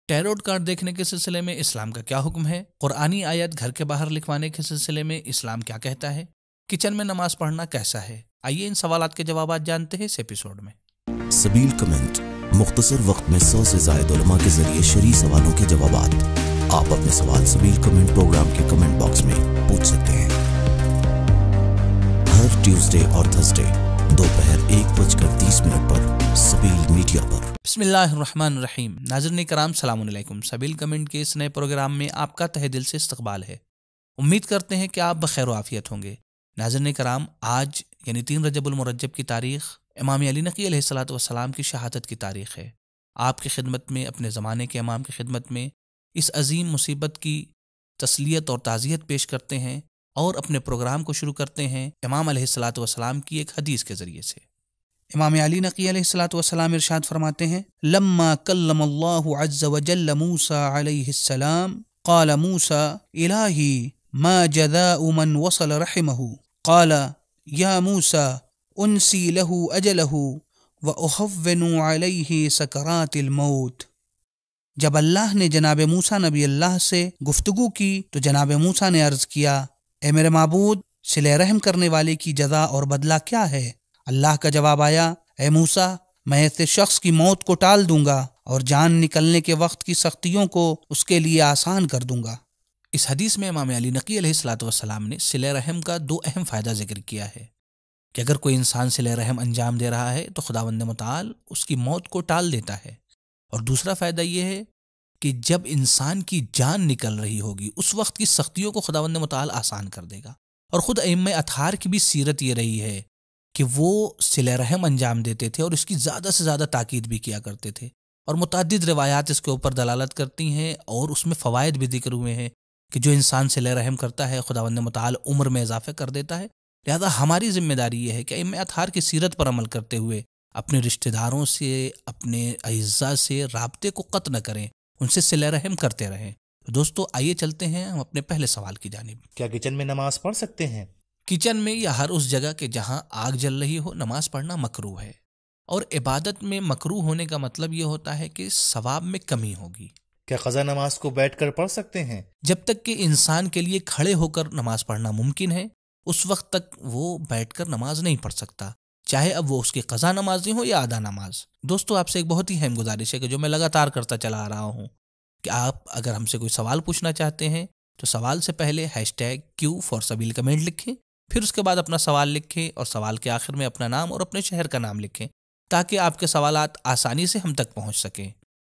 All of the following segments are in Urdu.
ٹیروٹ کارڈ دیکھنے کے سلسلے میں اسلام کا کیا حکم ہے؟ قرآنی آیت گھر کے باہر لکھوانے کے سلسلے میں اسلام کیا کہتا ہے؟ کچن میں نماز پڑھنا کیسا ہے؟ آئیے ان سوالات کے جوابات جانتے ہیں اس ایپیسوڈ میں۔ سبیل کمنٹ، مختصر وقت میں 100 سے زائد علماء کے ذریعے شرعی سوالوں کے جوابات۔ آپ اپنے سوال سبیل کمنٹ پروگرام کے کمنٹ باکس میں پوچھ سکتے ہیں۔ ہر ٹیوزڈے اور تھرسڈے دوپہر 1:30 پر سبیل میڈیا پر۔ بسم اللہ الرحمن الرحیم۔ ناظرین کرام السلام علیکم۔ سبیل کمنٹ کے اس نئے پروگرام میں آپ کا تہہ دل سے استقبال ہے۔ امید کرتے ہیں کہ آپ بخیر و عافیت ہوں گے۔ ناظرین کرام، آج یعنی 3 رجب المرجب کی تاریخ امام علی نقی علیہ الصلوۃ والسلام کی شہادت کی تاریخ ہے۔ آپ کی خدمت میں، اپنے زمانے کے امام کی خدمت میں اس عظیم مصیبت کی تسلیت اور تعزیت پیش کرتے ہیں اور اپنے پروگرام کو شروع کرتے ہیں امام علیہ الصلوۃ والسلام کی ایک حدیث کے ذریعے سے۔ امام علی نقی علیہ الصلوۃ والسلام ارشاد فرماتے ہیں: لما کلم اللہ عز وجل موسیٰ علیہ السلام قال موسیٰ الہی ما جزاء من وصل رحمہ قال یا موسیٰ انسی لہ اجلہ واہون علیہ سکرات الموت۔ جب اللہ نے جناب موسیٰ نبی اللہ سے گفتگو کی تو جناب موسیٰ نے عرض کیا: اے میرے معبود، صلہ رحم کرنے والے کی جزا اور بدلہ کیا ہے؟ اللہ کا جواب آیا: اے موسیٰ، میں ایسے شخص کی موت کو ٹال دوں گا اور جان نکلنے کے وقت کی سختیوں کو اس کے لیے آسان کر دوں گا۔ اس حدیث میں امام علی نقی علیہ الصلوۃ والسلام نے صلہ رحم کا 2 اہم فائدہ ذکر کیا ہے کہ اگر کوئی انسان صلہ رحم انجام دے رہا ہے تو خداوند متعال اس کی موت کو ٹال دیتا ہے، اور دوسرا فائدہ یہ ہے کہ جب انسان کی جان نکل رہی ہوگی اس وقت کی سختیوں کو خداوند متعال آسان کر دے گا۔ اور خود ائمہ اطہار کی بھی سیرت یہ رہی ہے کہ وہ صلہ رحم انجام دیتے تھے اور اس کی زیادہ سے زیادہ تاکید بھی کیا کرتے تھے، اور متعدد روایات اس کے اوپر دلالت کرتی ہیں اور اس میں فوائد بھی ذکر ہوئے ہیں کہ جو انسان صلہ رحم کرتا ہے خداوند متعال عمر میں اضافہ کر دیتا ہے۔ لہذا ہماری ذمہ داری یہ ہے کہ ائمہ اطہار کی سیرت پر عمل کرتے ہوئے اپنے رشتہ داروں سے، اپنے اعزاء سے رابطے کو قطع نہ کریں، ان سے صلہ رحم کرتے رہیں۔ دوستو، آئیے چلتے ہیں ہم اپنے پہلے سوال کی جانب۔ کیا کچن میں نماز پڑھ سکتے ہیں؟ کچن میں یا ہر اس جگہ کہ جہاں آگ جل رہی ہو نماز پڑھنا مکروہ ہے، اور عبادت میں مکروہ ہونے کا مطلب یہ ہوتا ہے کہ ثواب میں کمی ہوگی۔ کیا قضا نماز کو بیٹھ کر پڑھ سکتے ہیں؟ جب تک کہ انسان کے لیے کھڑے ہو کر نماز پڑھنا ممکن ہے اس وقت تک وہ بیٹھ کر نماز نہیں پڑھ سکتا، چاہے اب وہ اس کی قضا نمازی ہو یا ادا نماز۔ دوستو، آپ سے ایک بہت ہی اہم گزارش ہے کہ جو میں لگاتار کرتا چلا آ رہا ہوں کہ آپ اگر ہم سے کوئی سوال پوچھنا چاہتے ہیں تو سوال سے پہلے #Q فار سبیل کمنٹ لکھیں، پھر اس کے بعد اپنا سوال لکھیں اور سوال کے آخر میں اپنا نام اور اپنے شہر کا نام لکھیں تاکہ آپ کے سوالات آسانی سے ہم تک پہنچ سکیں۔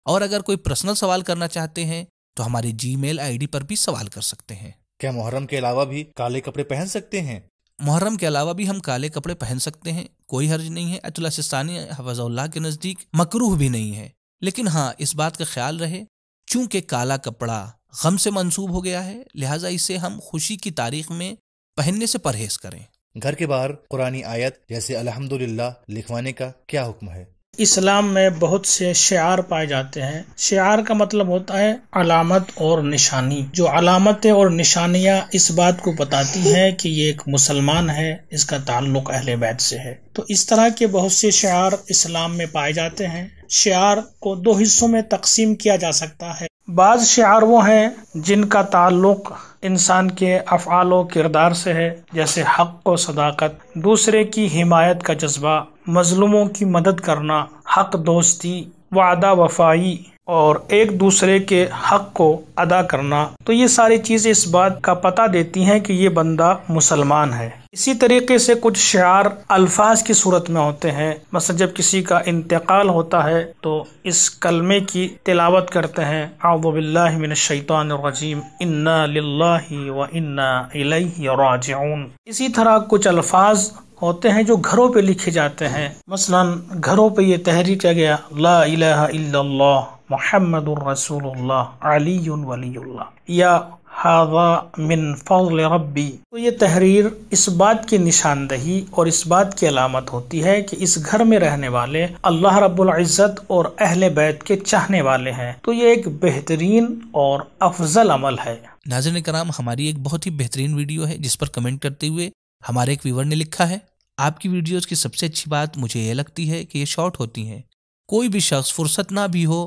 اور اگر کوئی پرسنل سوال کرنا چاہتے ہیں تو ہماری Gmail ID پر بھی سوال کر سکتے ہیں۔ کیا محرم کے علاوہ بھی کالے کپڑے پہن سکتے ہیں؟ محرم کے علاوہ بھی ہم کالے کپڑے پہن سکتے ہیں، کوئی حرج نہیں ہے۔ ایت اللہ سستانی حفظہ اللہ کے نزدیک مکروہ بھی نہیں ہے، لیکن ہاں اس بات کا خیال رہے چونکہ کالا کپڑا غم سے منسوب ہو گیا ہے، لہٰذا اسے ہم خوشی کی تاریخ میں پہننے سے پرہیز کریں۔ گھر کے باہر قرآنی آیت جیسے الحمدللہ لکھوانے کا کیا حکم ہے؟ اسلام میں بہت سے شعار پائے جاتے ہیں۔ شعار کا مطلب ہوتا ہے علامت اور نشانی۔ جو علامتیں اور نشانیاں اس بات کو بتاتی ہیں کہ یہ ایک مسلمان ہے، اس کا تعلق اہل بیت سے ہے۔ تو اس طرح کے بہت سے شعار اسلام میں پائے جاتے ہیں۔ شعار کو 2 حصوں میں تقسیم کیا جا سکتا ہے۔ بعض شعار وہ ہیں جن کا تعلق انسان کے افعال و کردار سے ہے، جیسے حق و صداقت، دوسرے کی حمایت کا جذبہ، مظلوموں کی مدد کرنا، حق دوستی، وعدہ وفائی اور ایک دوسرے کے حق کو ادا کرنا۔ تو یہ ساری چیزیں اس بات کا پتہ دیتی ہیں کہ یہ بندہ مسلمان ہے۔ اسی طریقے سے کچھ شعار الفاظ کی صورت میں ہوتے ہیں، مثلا جب کسی کا انتقال ہوتا ہے تو اس کلمے کی تلاوت کرتے ہیں: اعوذ باللہ من الشیطان الرجیم، انا للہ و انا الیہ راجعون۔ اسی طرح کچھ الفاظ ہوتے ہیں جو گھروں پہ لکھے جاتے ہیں، مثلا گھروں پہ یہ تحریر کیا گیا: لا الہ الا اللہ محمد الرسول اللہ علی ولی اللہ، یا ھذا من فضل ربی۔ تو یہ تحریر اس بات کی نشاندہی اور اس بات کی علامت ہوتی ہے کہ اس گھر میں رہنے والے اللہ رب العزت اور اہل بیت کے چاہنے والے ہیں۔ تو یہ ایک بہترین اور افضل عمل ہے۔ ناظرین کرام، ہماری ایک بہت ہی بہترین ویڈیو ہے جس پر کمنٹ کرتے ہوئے ہمارے ایک ویور نے لکھا ہے: آپ کی ویڈیوز کی سب سے اچھی بات مجھے یہ لگتی ہے کہ یہ شارٹ ہوتی ہیں، کوئی بھی شخص فرصت نہ بھی ہو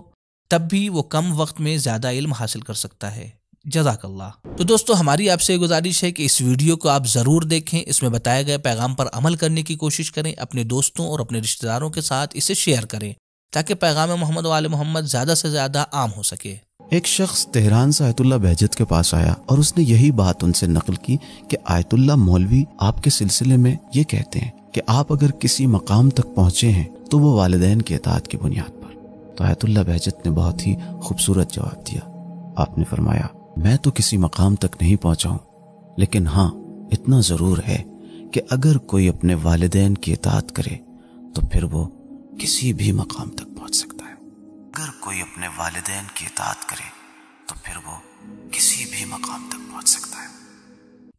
تب بھی وہ کم وقت میں زیادہ علم حاصل کر سکتا ہے۔ جزاک اللہ۔ تو دوستو ہماری آپ سے گزارش ہے کہ اس ویڈیو کو آپ ضرور دیکھیں، اس میں بتائے گئے پیغام پر عمل کرنے کی کوشش کریں، اپنے دوستوں اور اپنے رشتہ داروں کے ساتھ اسے شیئر کریں تاکہ پیغام محمد و آل محمد زیادہ سے زیادہ عام ہو سکے۔ ایک شخص تہران سے آیت اللہ بہجت کے پاس آیا اور اس نے یہی بات ان سے نقل کی کہ آیت اللہ مولوی آپ کے سلسلے میں یہ کہتے ہیں کہ آپ اگر کسی مقام تک پہنچے ہیں تو وہ والدین کی اطاعت کی بنیاد پر۔ تو آیت اللہ بہجت نے بہت ہی خوبصورت جواب دیا۔ آپ نے فرمایا، میں تو کسی مقام تک نہیں پہنچا ہوں، لیکن ہاں اتنا ضرور ہے کہ اگر کوئی اپنے والدین کی اطاعت کرے تو پھر وہ کسی بھی مقام تک پہنچ سکتا ہے۔ اگر کوئی اپنے والدین کی اطاعت کرے تو پھر وہ کسی بھی مقام تک پہنچ سکتا ہے۔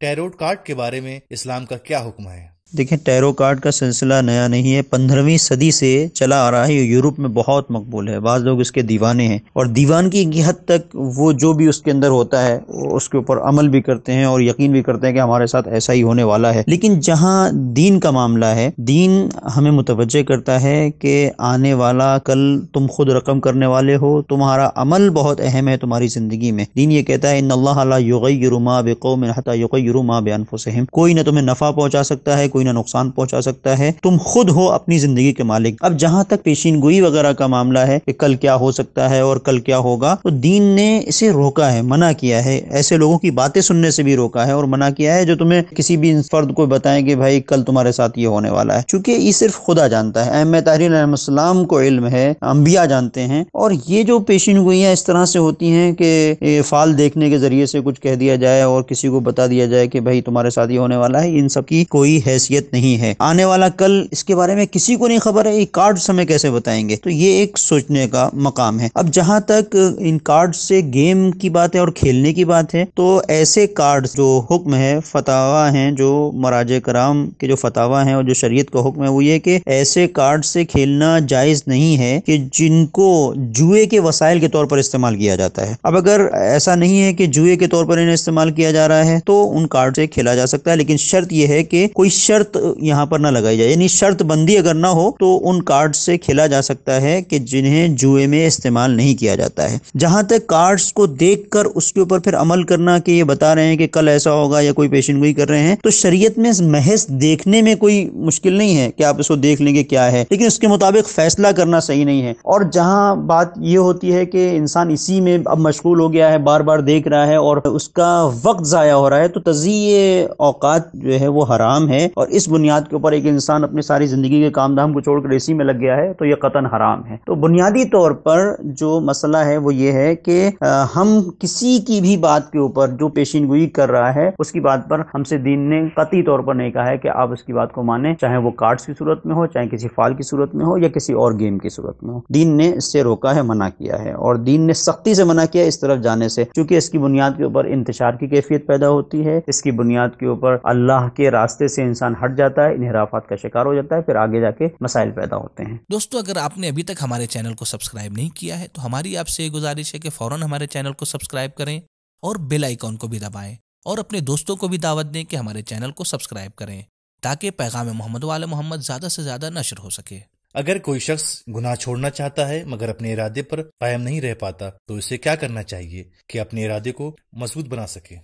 ٹیروٹ کارڈ کے بارے میں اسلام کا کیا حکم ہے؟ دیکھیں، ٹیرو کارڈ کا سلسلہ نیا نہیں ہے، 15ویں صدی سے چلا آ رہا ہے۔ یہ یورپ میں بہت مقبول ہے، بعض لوگ اس کے دیوانے ہیں، اور دیوان کی ایک حد تک وہ جو بھی اس کے اندر ہوتا ہے اس کے اوپر عمل بھی کرتے ہیں اور یقین بھی کرتے ہیں کہ ہمارے ساتھ ایسا ہی ہونے والا ہے۔ لیکن جہاں دین کا معاملہ ہے، دین ہمیں متوجہ کرتا ہے کہ آنے والا کل تم خود رقم کرنے والے ہو، تمہارا عمل بہت اہم ہے تمہاری زندگی میں۔ دین یہ کہتا ہے ان اللہ لا یغیر ما بقوم حتی یغیروا ما بانفسہم، کوئی نہ تمہیں نفع پہنچا سکتا ہے، کوئی نہ نقصان پہنچا سکتا ہے، تم خود ہو اپنی زندگی کے مالک۔ اب جہاں تک پیشین گوئی وغیرہ کا معاملہ ہے کہ کل کیا ہو سکتا ہے اور کل کیا ہوگا، تو دین نے اسے روکا ہے، منع کیا ہے، ایسے لوگوں کی باتیں سننے سے بھی روکا ہے اور منع کیا ہے جو تمہیں کسی بھی فرد کو بتائیں کہ بھائی کل تمہارے ساتھ یہ ہونے والا ہے، چونکہ یہ صرف خدا جانتا ہے۔ ائمہ طاہرین علیہ السلام کو علم ہے، انبیاء جانتے ہیں، اور یہ جو پیشین گوئیاں اس طرح سے ہوتی ہیں کہ فال دیکھنے کے ذریعے سے کچھ کہہ دیا جائے اور کسی کو بتا دیا جائے کہ بھائی تمہارے ساتھ یہ ہونے والا ہے، ان سب کی کوئی حیثیت نہیں ہے۔ آنے والا کل اس کے بارے میں کسی کو نہیں خبر ہے، یہ کارڈز ہمیں کیسے بتائیں گے؟ تو یہ ایک سوچنے کا مقام ہے۔ اب جہاں تک ان کارڈ سے گیم کی بات ہے اور کھیلنے کی بات ہے، تو ایسے کارڈ جو حکم ہے، فتاوا ہیں، جو مراجع کرام کے جو فتاوا ہیں اور جو شریعت کا حکم ہے، وہ یہ کہ ایسے کارڈ سے کھیلنا جائز نہیں ہے کہ جن کو جوئے کے وسائل کے طور پر استعمال کیا جاتا ہے۔ اب اگر ایسا نہیں ہے کہ جوئے کے طور پر انہیں استعمال کیا جا رہا ہے تو ان کارڈ سے کھیلا جا سکتا ہے، لیکن شرط یہ ہے کہ کوئی شرط یہاں پر نہ لگائی جائے، یعنی شرط بندی اگر نہ ہو تو ان کارڈ سے کھیلا جا سکتا ہے کہ جنہیں جوئے میں استعمال نہیں کیا جاتا ہے۔ جہاں تک کارڈز کو دیکھ کر اس کے اوپر پھر عمل کرنا کہ یہ بتا رہے ہیں کہ کل ایسا ہوگا یا کوئی پیشن گوئی کر رہے ہیں، تو شریعت میں محض دیکھنے میں کوئی مشکل نہیں ہے کہ آپ اس کو دیکھ لیں گے کیا ہے، لیکن اس کے مطابق فیصلہ کرنا صحیح نہیں ہے۔ اور جہاں بات یہ ہوتی ہے کہ انسان اسی میں اب مشغول ہو گیا ہے، بار بار دیکھ رہا ہے اور اس کا وقت ضائع ہو رہا ہے، تو تضییع اوقات جو ہے وہ حرام ہے، اور اس بنیاد کے اوپر ایک انسان اپنی ساری زندگی کے کام دھام کو چھوڑ کر اسی میں لگ گیا ہے تو یہ قطعاً حرام ہے۔ تو بنیادی طور پر جو مسئلہ ہے وہ یہ ہے کہ ہم کسی کی بھی بات کے اوپر جو پیشین گوئی کر رہا ہے اس کی بات پر ہم سے دین نے قطعی طور پر نہیں کہا ہے کہ آپ اس کی بات کو مانیں، چاہے وہ کارڈز کی صورت میں ہو، چاہے کسی فال کی صورت میں ہو یا کسی اور گیم کی صورت میں ہو۔ دین نے اس سے روکا ہے، منع کیا ہے، اور دین نے سختی سے منع کیا اس طرف جانے سے، چونکہ اس کی بنیاد کے اوپر انتشار کی کیفیت پیدا ہوتی ہے، اس کی بنیاد کے اوپر اللہ کے راستے سے انسان ہٹ جاتا ہے، انحرافات کا شکار ہو جاتا ہے، پھر آگے جا کے مسائل پیدا ہوتے ہیں۔ دوستو اگر آپ نے ابھی تک ہمارے چینل کو سبسکرائب نہیں کیا ہے تو ہماری آپ سے گزارش ہے کہ فوراً ہمارے چینل کو سبسکرائب کریں اور بیل آئیکن کو بھی دبائیں، اور اپنے دوستوں کو بھی دعوت دیں کہ ہمارے چینل کو سبسکرائب کریں تاکہ پیغام محمد وعلی محمد زیادہ سے زیادہ نشر ہو سکے۔ اگر کوئی شخص گناہ چھوڑنا چاہتا ہے مگر اپنے ارادے پر قائم نہیں رہ پاتا تو اسے کیا کرنا چاہیے کہ اپنے ارادے کو مضبوط بنا سکے؟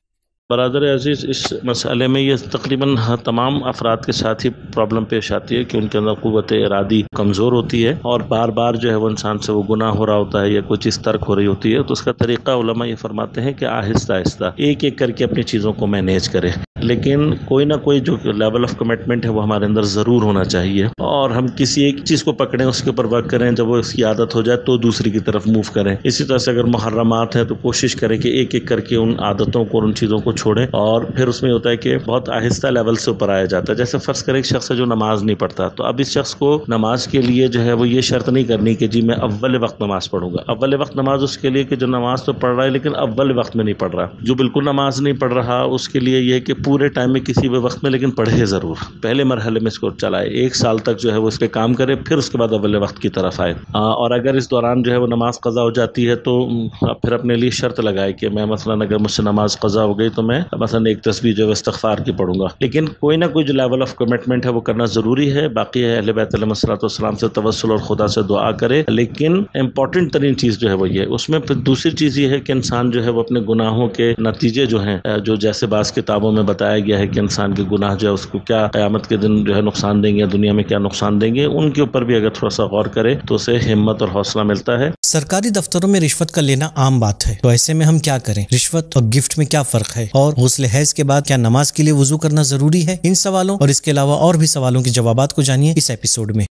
برادر عزیز، اس مسئلے میں یہ تقریباً تمام افراد کے ساتھ ہی پرابلم پیش آتی ہے کہ ان کے اندر قوت ارادی کمزور ہوتی ہے اور بار بار جو ہے وہ انسان سے وہ گناہ ہو رہا ہوتا ہے یا کوئی چیز ترک ہو رہی ہوتی ہے، تو اس کا طریقہ علماء یہ فرماتے ہیں کہ آہستہ آہستہ ایک ایک کر کے اپنی چیزوں کو مینیج کرے، لیکن کوئی نہ کوئی جو لیول آف کمٹمنٹ ہے وہ ہمارے اندر ضرور ہونا چاہیے، اور ہم کسی ایک چیز کو پکڑیں، اس کے اوپر ورک کریں، جب وہ اس کی عادت ہو جائے تو دوسری کی طرف موو کریں۔ اسی طرح سے اگر محرمات ہیں تو کوشش کریں کہ ایک ایک کر کے ان عادتوں کو اور ان چیزوں کو چھوڑیں، اور پھر اس میں ہوتا ہے کہ بہت آہستہ لیول سے اوپر آیا جاتا ہے۔ جیسے فرض کریں ایک شخص ہے جو نماز نہیں پڑھتا، تو اب اس شخص کو نماز کے لیے جو ہے وہ یہ شرط نہیں کرنی کہ جی میں اول وقت نماز پڑھوں گا۔ اول وقت نماز اس کے لیے کہ جو نماز تو پڑھ رہا ہے لیکن اول وقت میں نہیں پڑھ رہا۔ جو بالکل نماز نہیں پڑھ رہا اس کے لیے یہ کہ پورے ٹائم میں کسی بھی وقت میں، لیکن پڑھے ضرور، پہلے مرحلے میں اس کو چلائے، 1 سال تک جو ہے وہ اس پہ کام کرے، پھر اس کے بعد اول وقت کی طرف آئے۔ اور اگر اس دوران جو ہے وہ نماز قضا ہو جاتی ہے تو پھر اپنے لیے شرط لگائے کہ میں مثلاً اگر مجھ سے نماز قضا ہو گئی تو میں مثلاً ایک تسبیح جو ہے استغفار کی پڑھوں گا، لیکن کوئی نہ کوئی جو لیول آف کمٹمنٹ ہے وہ کرنا ضروری ہے۔ باقی ہے اہل بیت علیہ الصلوۃ والسلام سے توسل اور خدا سے دعا کرے، لیکن امپورٹنٹ ترین چیز جو ہے وہ یہ، اس میں پھر دوسری چیز یہ ہے کہ انسان جو ہے وہ اپنے گناہوں کے نتیجے جو ہیں، جو جیسے بعض کتابوں میں بتایا گیا ہے کہ انسان کے گناہ جو ہے اس کو کیا قیامت کے دن جو ہے نقصان دیں گے، دنیا میں کیا نقصان دیں گے، ان کے اوپر بھی اگر تھوڑا سا غور کرے تو اسے ہمت اور حوصلہ ملتا ہے۔ سرکاری دفتروں میں رشوت کا لینا عام بات ہے، تو ایسے میں ہم کیا کریں؟ رشوت اور گفٹ میں کیا فرق ہے؟ اور غسل حیض کے بعد کیا نماز کے لیے وضو کرنا ضروری ہے؟ ان سوالوں اور اس کے علاوہ اور بھی سوالوں کے جوابات کو جانیے اس ایپیسوڈ میں۔